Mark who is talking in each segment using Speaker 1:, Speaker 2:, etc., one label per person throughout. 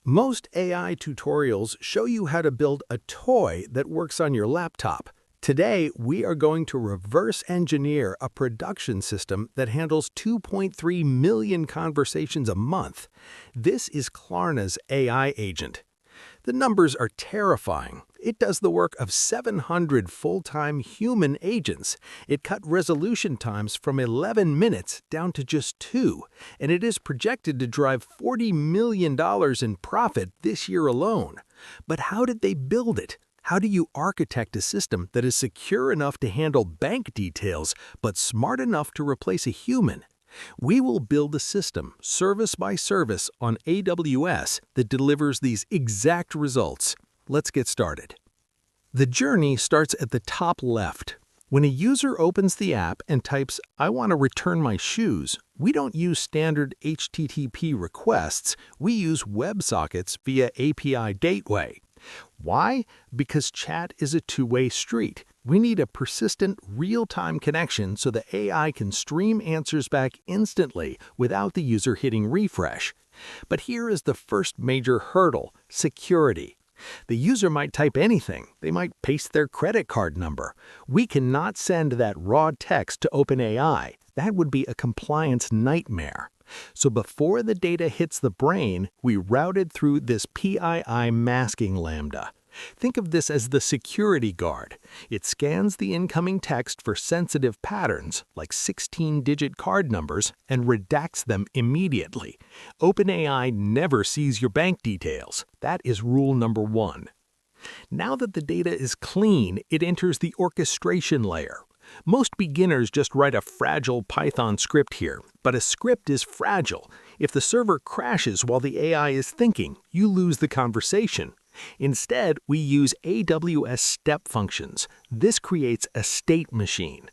Speaker 1: Most AI tutorials show you how to build a toy that works on your laptop. Today, we are going to reverse engineer a production system that handles 2.3 million conversations a month. This is Klarna's AI agent. The numbers are terrifying. It does the work of 700 full-time human agents. It cut resolution times from 11 minutes down to just 2, and it is projected to drive $40 million in profit this year alone. But how did they build it? How do you architect a system that is secure enough to handle bank details, but smart enough to replace a human? We will build a system, service by service, on AWS that delivers these exact results. Let's get started. The journey starts at the top left. When a user opens the app and types, "I want to return my shoes," we don't use standard HTTP requests, we use WebSockets via API Gateway. Why? Because chat is a two-way street. We need a persistent, real-time connection so the AI can stream answers back instantly without the user hitting refresh. But here is the first major hurdle: security. The user might type anything. They might paste their credit card number. We cannot send that raw text to OpenAI. That would be a compliance nightmare. So before the data hits the brain, we route it through this PII masking lambda. Think of this as the security guard. It scans the incoming text for sensitive patterns, like 16-digit card numbers, and redacts them immediately. OpenAI never sees your bank details. That is rule number 1. Now that the data is clean, it enters the orchestration layer. Most beginners just write a fragile Python script here, but a script is fragile. If the server crashes while the AI is thinking, you lose the conversation. Instead, we use AWS step functions. This creates a state machine.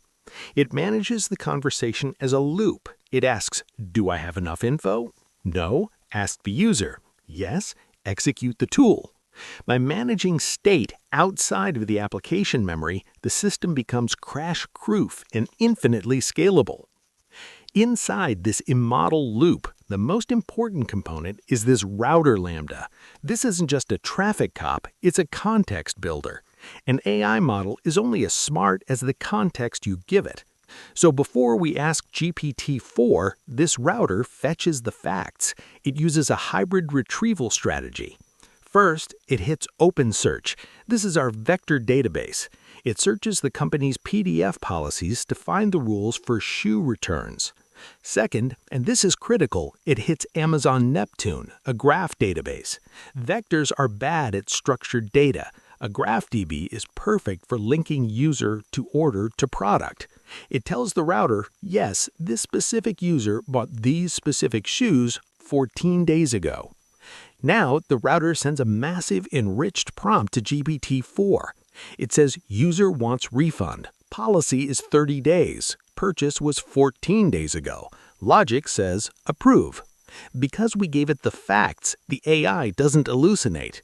Speaker 1: It manages the conversation as a loop. It asks, "Do I have enough info?" No. Ask the user. Yes. Execute the tool. By managing state outside of the application memory, the system becomes crash-proof and infinitely scalable. Inside this immodal loop, the most important component is this router lambda. This isn't just a traffic cop, it's a context builder. An AI model is only as smart as the context you give it. So before we ask GPT-4, this router fetches the facts. It uses a hybrid retrieval strategy. First, it hits OpenSearch. This is our vector database. It searches the company's PDF policies to find the rules for shoe returns. Second, and this is critical, it hits Amazon Neptune, a graph database. Vectors are bad at structured data. A GraphDB is perfect for linking user to order to product. It tells the router, yes, this specific user bought these specific shoes 14 days ago. Now, the router sends a massive enriched prompt to GPT-4. It says user wants refund. Policy is 30 days. Purchase was 14 days ago. Logic says approve. Because we gave it the facts, the AI doesn't hallucinate.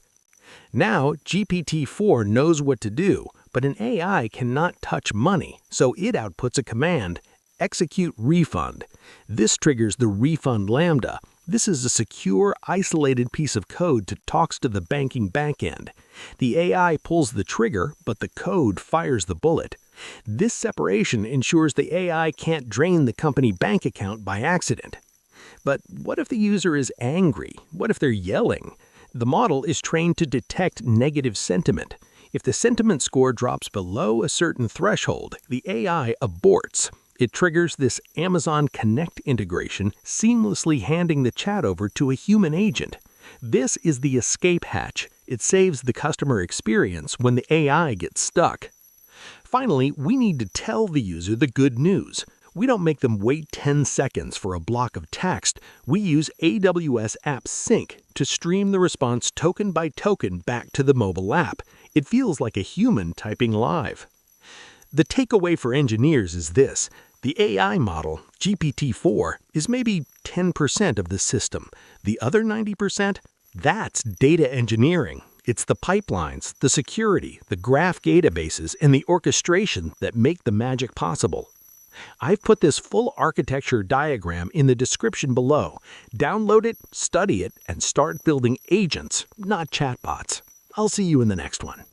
Speaker 1: Now, GPT-4 knows what to do, but an AI cannot touch money, so it outputs a command, execute refund. This triggers the refund lambda. This is a secure, isolated piece of code that talks to the banking backend. The AI pulls the trigger, but the code fires the bullet. This separation ensures the AI can't drain the company bank account by accident. But what if the user is angry? What if they're yelling? The model is trained to detect negative sentiment. If the sentiment score drops below a certain threshold, the AI aborts. It triggers this Amazon Connect integration, seamlessly handing the chat over to a human agent. This is the escape hatch. It saves the customer experience when the AI gets stuck. Finally, we need to tell the user the good news. We don't make them wait 10 seconds for a block of text. We use AWS App Sync to stream the response token by token back to the mobile app. It feels like a human typing live. The takeaway for engineers is this. The AI model, GPT-4, is maybe 10% of the system. The other 90%? That's data engineering. It's the pipelines, the security, the graph databases, and the orchestration that make the magic possible. I've put this full architecture diagram in the description below. Download it, study it, and start building agents, not chatbots. I'll see you in the next one.